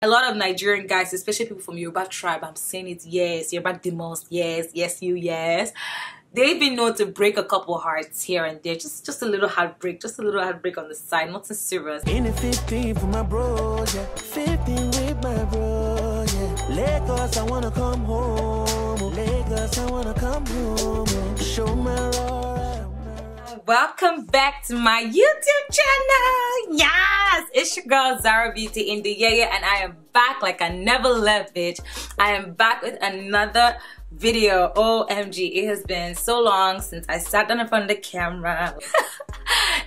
A lot of Nigerian guys, especially people from Yoruba tribe, I'm saying it, yes, Yoruba demons, yes, yes, you, yes. They've been known to break a couple hearts here and there, just a little heartbreak, on the side, nothing serious. In the 15 for my bro, yeah. 15 with my bro, yeah. Lagos, I wanna come home. Lagos, I wanna come home. Show my Aurora. Welcome back to my YouTube channel. Yes, it's your girl Zara Beauty in the yaya, and I am back like I never left, bitch. I am back with another video. OMG, it has been so long since I sat down in front of the camera.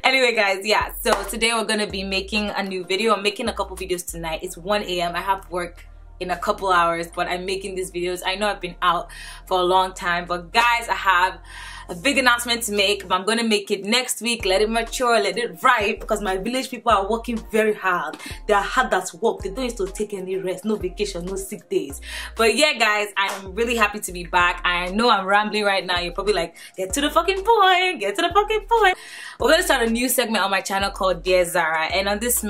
Anyway guys, yeah, so today we're gonna be making a new video. I'm making a couple videos tonight. It's 1 a.m. I have work in a couple hours, but I'm making these videos. I know I've been out for a long time, but guys, I have a big announcement to make, but I'm gonna make it next week. Let it mature, let it ride, because my village people are working very hard. They are hard at work. They don't used to take any rest, no vacation, no sick days. But yeah guys, I'm really happy to be back. I know I'm rambling right now. You're probably like, get to the fucking point, get to the fucking point. We're gonna start a new segment on my channel called Dear Zara, and on this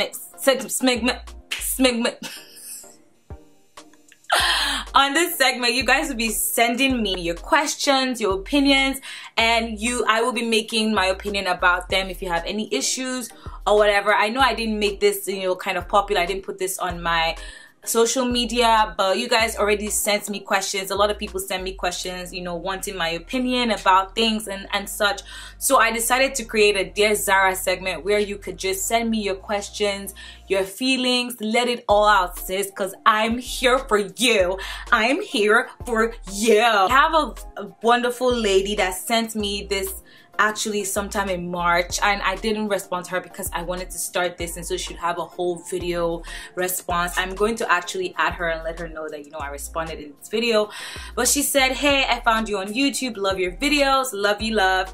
on this segment, you guys will be sending me your questions, your opinions, and I will be making my opinion about them if you have any issues or whatever. I know I didn't make this, kind of popular. I didn't put this on my social media, but you guys already sent me questions. A lot of people send me questions, wanting my opinion about things and such. So I decided to create a Dear Zara segment where you could just send me your questions, your feelings, let it all out, sis, because I'm here for you. I'm here for you. I have a wonderful lady that sent me this actually sometime in March, and I didn't respond to her because I wanted to start this, and so she should have a whole video response. I'm going to actually add her and let her know that I responded in this video. But she said, hey, I found you on YouTube, love your videos, love you, love.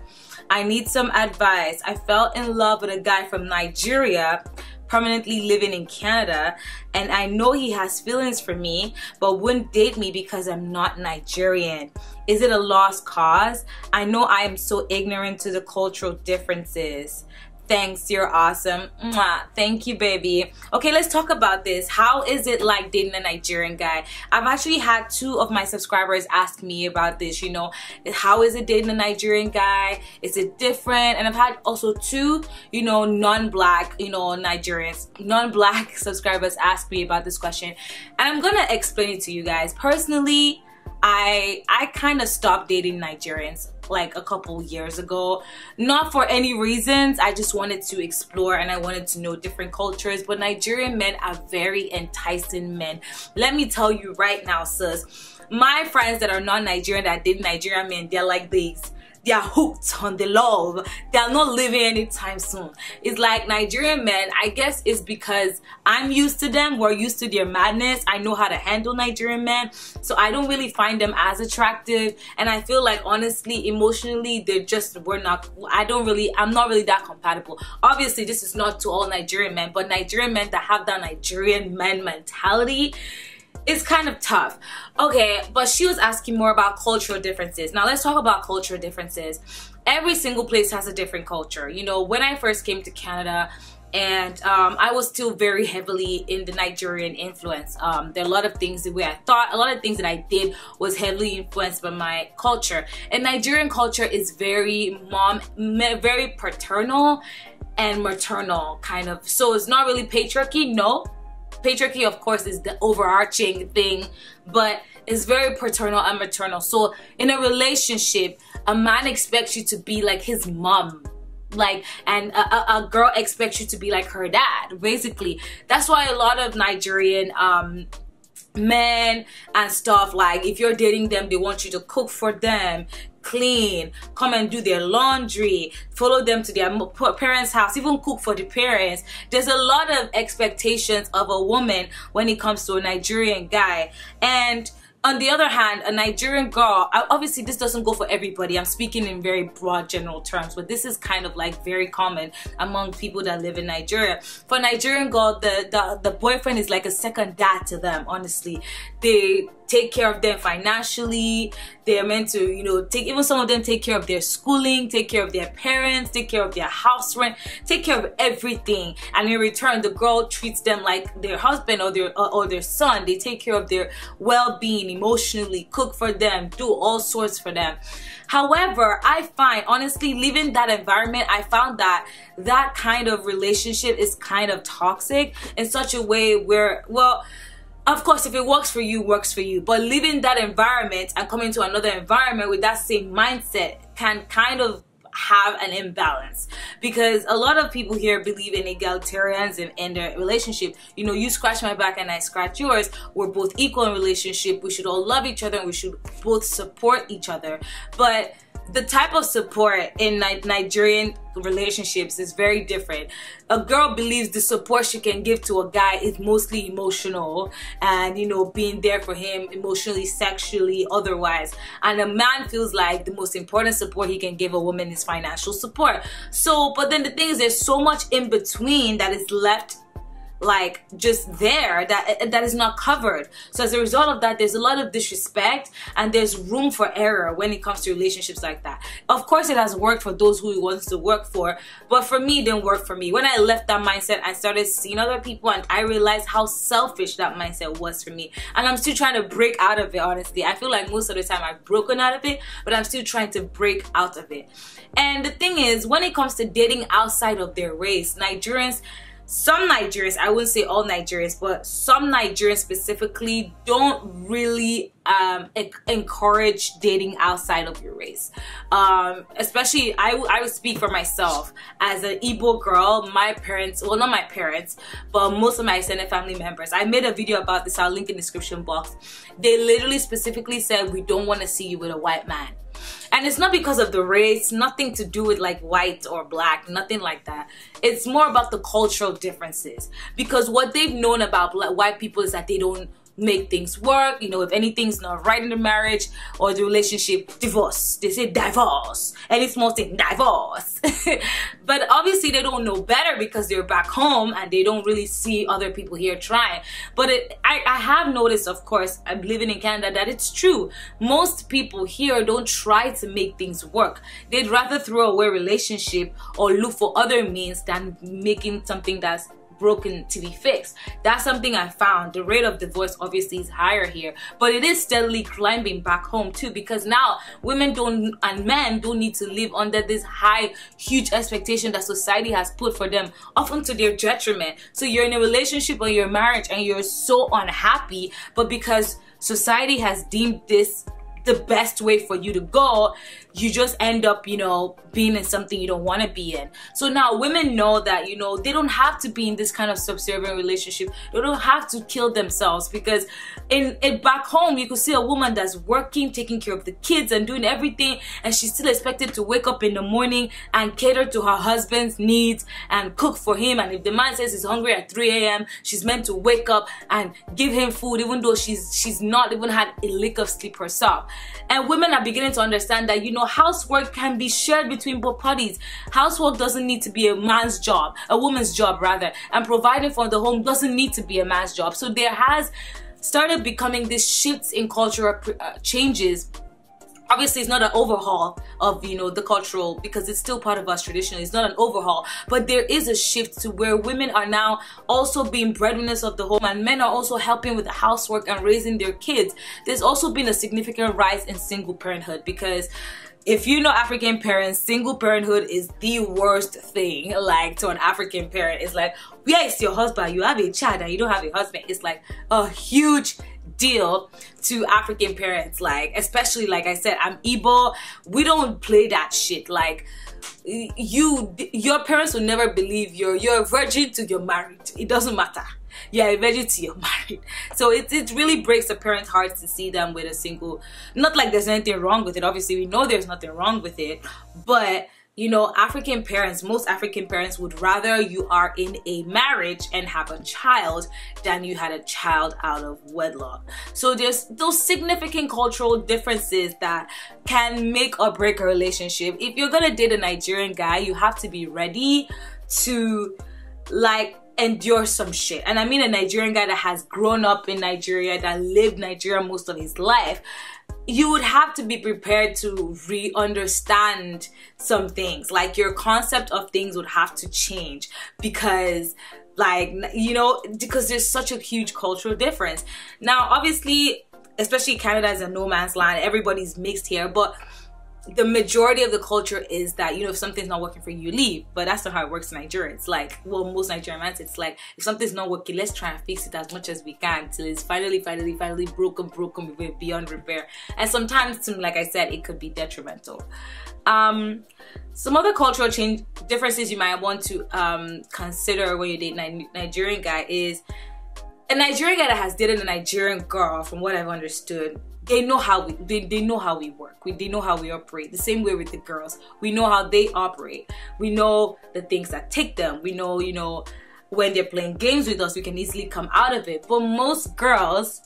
I need some advice. I fell in love with a guy from Nigeria, permanently living in Canada, and I know he has feelings for me but wouldn't date me because I'm not Nigerian. Is it a lost cause? I know I am so ignorant to the cultural differences. Thanks, you're awesome. Mwah. Thank you, baby. Okay, let's talk about this. How is it like dating a Nigerian guy? I've actually had 2 of my subscribers ask me about this, how is it dating a Nigerian guy? Is it different? And I've had also 2, non-black, Nigerians, non-black subscribers ask me about this question. And I'm gonna explain it to you guys. Personally, I kind of stopped dating Nigerians like a couple years ago, not for any reasons. I just wanted to explore and I wanted to know different cultures. But Nigerian men are very enticing men. Let me tell you right now, sis, my friends that are non-Nigerian that date Nigerian men, they're like this. They are hooked on the love. They are not living anytime soon. It's like Nigerian men, I guess it's because I'm used to them. We're used to their madness. I know how to handle Nigerian men. So I don't really find them as attractive. And I feel like, honestly, emotionally, I'm not really that compatible. Obviously, this is not to all Nigerian men, but Nigerian men that have that Nigerian man mentality, it's kind of tough. Okay, but she was asking more about cultural differences. Now let's talk about cultural differences. Every single place has a different culture. When I first came to Canada, and I was still very heavily in the Nigerian influence. There are a lot of things the way I thought, a lot of things that I did was heavily influenced by my culture. And Nigerian culture is very paternal and maternal kind of. So it's not really patriarchy, no. Patriarchy, of course, is the overarching thing, but it's very paternal and maternal. So in a relationship, a man expects you to be like his mom, and a girl expects you to be like her dad, basically. That's why a lot of Nigerian men and stuff, like if you're dating them, they want you to cook for them, clean, come and do their laundry, follow them to their parents' house, even cook for the parents. There's a lot of expectations of a woman when it comes to a Nigerian guy. And On the other hand, a Nigerian girl, obviously this doesn't go for everybody, I'm speaking in very broad general terms, but this is kind of like very common among people that live in Nigeria. For a Nigerian girl, the boyfriend is like a second dad to them, honestly. They take care of them financially. They're meant to, you know, even some of them take care of their schooling, take care of their parents, take care of their house rent, take care of everything. And in return, the girl treats them like their husband or their son. They take care of their well-being emotionally, cook for them, do all sorts for them. However, I find, honestly, leaving that environment, I found that that kind of relationship is kind of toxic in such a way where, well, of course, if it works for you, works for you. But leaving that environment and coming to another environment with that same mindset can kind of have an imbalance, because a lot of people here believe in egalitarians in their relationship. You know, you scratch my back and I scratch yours. We're both equal in relationship. We should all love each other and we should both support each other. But the type of support in Nigerian relationships is very different. A girl believes the support she can give to a guy is mostly emotional and, you know, being there for him emotionally, sexually, otherwise. And a man feels like the most important support he can give a woman is financial support. So, but then the thing is, there's so much in between that is left like just there that is not covered. So as a result of that, there's a lot of disrespect and there's room for error when it comes to relationships like that. Of course, it has worked for those who it wants to work for, but for me, it didn't work for me. When I left that mindset, I started seeing other people and I realized how selfish that mindset was for me. And I'm still trying to break out of it, honestly. I feel like most of the time I've broken out of it, but I'm still trying to break out of it. And the thing is, when it comes to dating outside of their race, some Nigerians, I wouldn't say all Nigerians, but some Nigerians specifically don't really encourage dating outside of your race. Especially, I would speak for myself. As an Igbo girl, my parents, well, not my parents, but most of my extended family members, I made a video about this, I'll link in the description box. They literally specifically said, we don't want to see you with a white man. And it's not because of the race, nothing to do with like white or black, nothing like that. It's more about the cultural differences. Because what they've known about white people is that they don't make things work. You know, if anything's not right in the marriage or the relationship, divorce. They say divorce. Any small thing, divorce. But obviously they don't know better because they're back home and they don't really see other people here trying. But I have noticed, of course, I'm living in Canada, that it's true. Most people here don't try to make things work. They'd rather throw away a relationship or look for other means than making something that's broken to be fixed. That's something I found. The rate of divorce obviously is higher here, but it is steadily climbing back home too, because now women and men don't need to live under this high, huge expectation that society has put for them, often to their detriment. So you're in a relationship or your marriage and you're so unhappy, but because society has deemed this the best way for you to go, you just end up, you know, being in something you don't want to be in. So now women know that, you know, they don't have to be in this kind of subservient relationship. They don't have to kill themselves, because in back home you could see a woman that's working, taking care of the kids and doing everything, and she's still expected to wake up in the morning and cater to her husband's needs and cook for him. And if the man says he's hungry at 3 a.m, she's meant to wake up and give him food, even though she's not even had a lick of sleep herself. And women are beginning to understand that, you know, housework can be shared between both parties. Housework doesn't need to be a man's job, a woman's job rather, and providing for the home doesn't need to be a man's job. So there has started becoming this shifts in cultural changes. Obviously, it's not an overhaul of, you know, the cultural, because it's still part of us traditionally. It's not an overhaul, but there is a shift to where women are now also being breadwinners of the home and men are also helping with the housework and raising their kids. There's also been a significant rise in single parenthood, because if you know African parents, single parenthood is the worst thing. Like, to an African parent, it's like, where is your husband? You have a child and you don't have a husband. It's like a huge deal to African parents. Like, especially, like I said, I'm Igbo. We don't play that shit. Like, your parents will never believe you're a virgin till you're married. It doesn't matter. Yeah, a virgin till you're married. So it really breaks a parent's heart to see them with a single. Not like there's anything wrong with it. Obviously, we know there's nothing wrong with it, but you know, African parents, most African parents would rather you are in a marriage and have a child than you had a child out of wedlock. So there's those significant cultural differences that can make or break a relationship. If you're gonna date a Nigerian guy, you have to be ready to like endure some shit. And I mean a Nigerian guy that has grown up in Nigeria, that lived Nigeria most of his life. You would have to be prepared to re-understand some things. Like your concept of things would have to change because, like, you know, because there's such a huge cultural difference. Now, obviously, especially Canada is a no man's land. Everybody's mixed here, but the majority of the culture is that, you know, if something's not working for you, you leave. But that's not how it works in Nigeria. It's like, well, most Nigerian men, it's like, if something's not working, let's try and fix it as much as we can till it's finally broken beyond repair. And sometimes, like I said, it could be detrimental. Some other cultural differences you might want to consider when you date Nigerian guy is a Nigerian guy that has dated a Nigerian girl, from what I've understood. They know how they know how we work. They know how we operate. The same way with the girls. We know how they operate. We know the things that take them. We know, you know, when they're playing games with us, we can easily come out of it. But most girls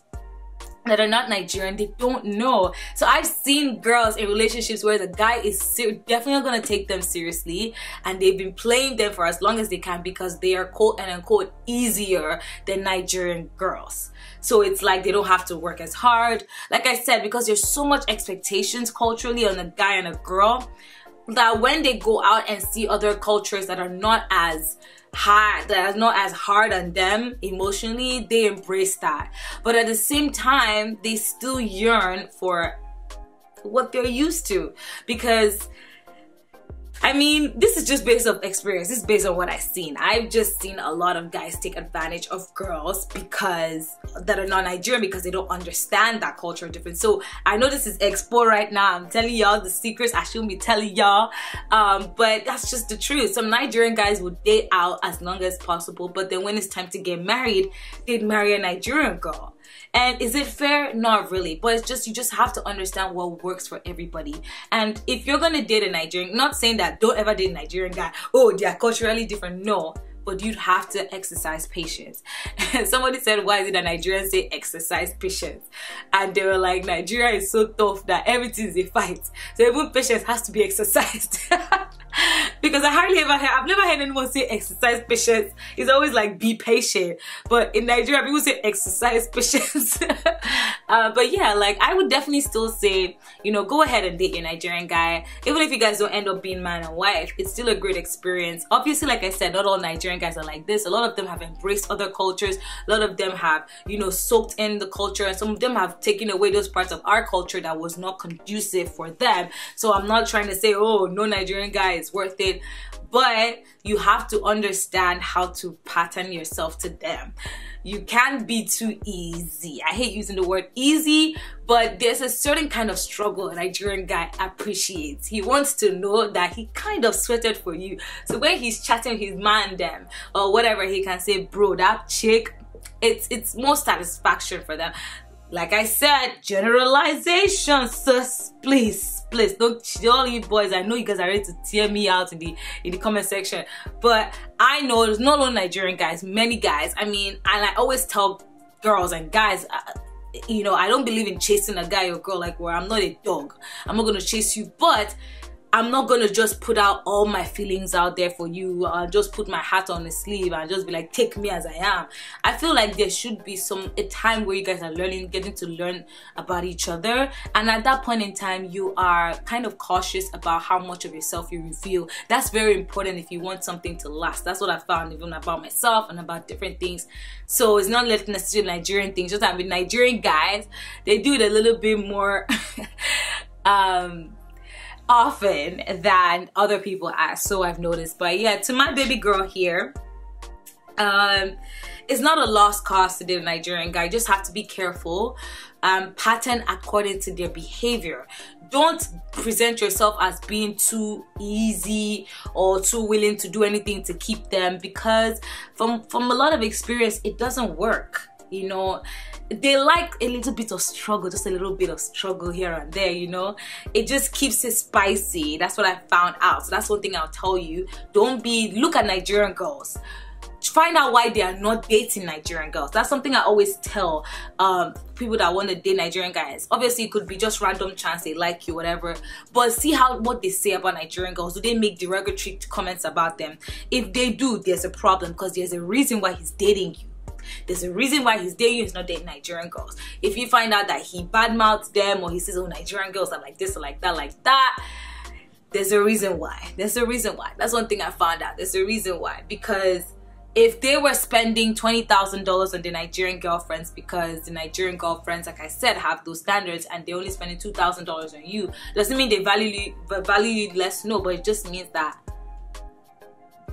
that are not Nigerian, they don't know. So I've seen girls in relationships where the guy is definitely not gonna take them seriously, and they've been playing them for as long as they can because they are quote and unquote easier than Nigerian girls. So it's like they don't have to work as hard. Like I said, because there's so much expectations culturally on a guy and a girl, that when they go out and see other cultures that are not as hard, that are not as hard on them emotionally, they embrace that. But at the same time, they still yearn for what they're used to. Because I mean, this is just based on experience. This is based on what I've seen. I've just seen a lot of guys take advantage of girls because that are not Nigerian, because they don't understand that cultural difference. So I know this is expo right now. I'm telling y'all the secrets I shouldn't be telling y'all, but that's just the truth. Some Nigerian guys would date out as long as possible, but then when it's time to get married, they'd marry a Nigerian girl. And is it fair? Not really. But it's just, you just have to understand what works for everybody. And if you're gonna date a Nigerian, not saying that don't ever date a Nigerian guy, oh, they are culturally different. No. But you'd have to exercise patience. And somebody said, why is it that Nigerians say exercise patience? And they were like, Nigeria is so tough that everything is a fight. So even patience has to be exercised. Because I've never heard anyone say exercise patience. It's always like be patient. But in Nigeria, people say exercise patience. But yeah, like I would definitely still say, you know, go ahead and date your Nigerian guy. Even if you guys don't end up being man and wife, it's still a great experience. Obviously, like I said, not all Nigerian guys are like this. A lot of them have embraced other cultures. A lot of them have, you know, soaked in the culture, and some of them have taken away those parts of our culture that was not conducive for them. So I'm not trying to say, oh, no Nigerian guy is worth it, but you have to understand how to pattern yourself to them. You can't be too easy. I hate using the word easy, but there's a certain kind of struggle a Nigerian guy appreciates. He wants to know that he kind of sweated for you. So when he's chatting his man them or whatever, he can say, bro, that chick, it's more satisfaction for them. Like I said, generalization, sis, please don't, all you boys, I know you guys are ready to tear me out in the comment section, but I know there's not only Nigerian guys, many guys. I mean, and I always tell girls and guys, you know, I don't believe in chasing a guy or girl like where I'm not a dog. I'm not gonna chase you, but I'm not gonna just put out all my feelings out there for you, just put my hat on the sleeve and just be like, take me as I am. I feel like there should be a time where you guys are getting to learn about each other, and at that point in time you are kind of cautious about how much of yourself you reveal. That's very important if you want something to last. That's what I found even about myself and about different things. So it's not necessarily Nigerian things, just that with Nigerian guys, they do it a little bit more often than other people are, so I've noticed. But yeah, to my baby girl here, it's not a lost cause to date a Nigerian guy. You just have to be careful, pattern according to their behavior. Don't present yourself as being too easy or too willing to do anything to keep them, because from a lot of experience, it doesn't work. You know, they like a little bit of struggle, just a little bit of struggle here and there, you know. It just keeps it spicy. That's what I found out. So that's one thing I'll tell you. Look at Nigerian girls. Find out why they are not dating Nigerian girls. That's something I always tell people that want to date Nigerian guys. Obviously, it could be just random chance they like you, whatever. But see what they say about Nigerian girls. Do they make derogatory comments about them? If they do, there's a problem, because there's a reason why he's dating you. There's a reason why he's dating you. He's not dating Nigerian girls. If you find out that he badmouths them, or he says, oh, Nigerian girls are like this or like that, there's a reason why. There's a reason why. That's one thing I found out. There's a reason why. Because if they were spending $20,000 on the Nigerian girlfriends, because the Nigerian girlfriends, like I said, have those standards, and they're only spending $2,000 on you, doesn't mean they value you less, no, but it just means that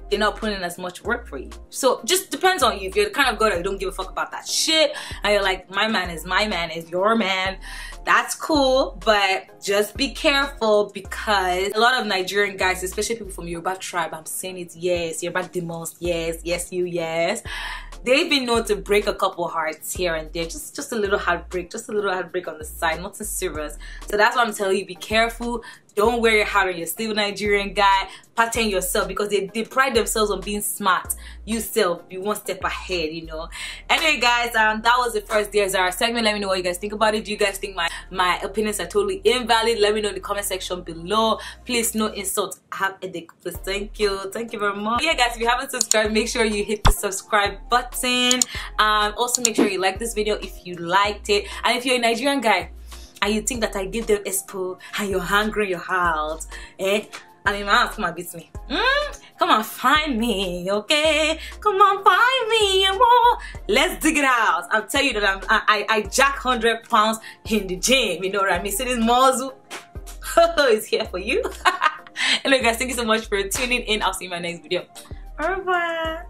they're not putting in as much work for you. So just depends on you. If you're the kind of girl that you don't give a fuck about that shit, and you're like, my man is your man, that's cool, but just be careful, because a lot of Nigerian guys, especially people from Yoruba tribe, I'm saying it, yes, Yoruba demons, yes, they've been known to break a couple hearts here and there, just a little heartbreak, on the side, nothing serious. So that's why I'm telling you, be careful. Don't wear your heart on your sleeve, Nigerian guy. Pattern yourself, because they pride themselves on being smart. You self, be one step ahead, you know. Anyway, guys, that was the first Dear Zara segment. Let me know what you guys think about it. Do you guys think my opinions are totally invalid? Let me know in the comment section below. Please, no insults. I have a dick. Please, thank you very much. Yeah, guys, if you haven't subscribed, make sure you hit the subscribe button. Also, make sure you like this video if you liked it. And if you're a Nigerian guy and you think that I give them expo and you're hungry in your house, I mean, my come and beat me. Come on, find me, okay? Come on, find me, let's dig it out. I'll tell you that I jack 100 pounds in the gym, you know what I mean? See this muzzle? It's here for you. Anyway, guys, thank you so much for tuning in. I'll see you in my next video. Au revoir.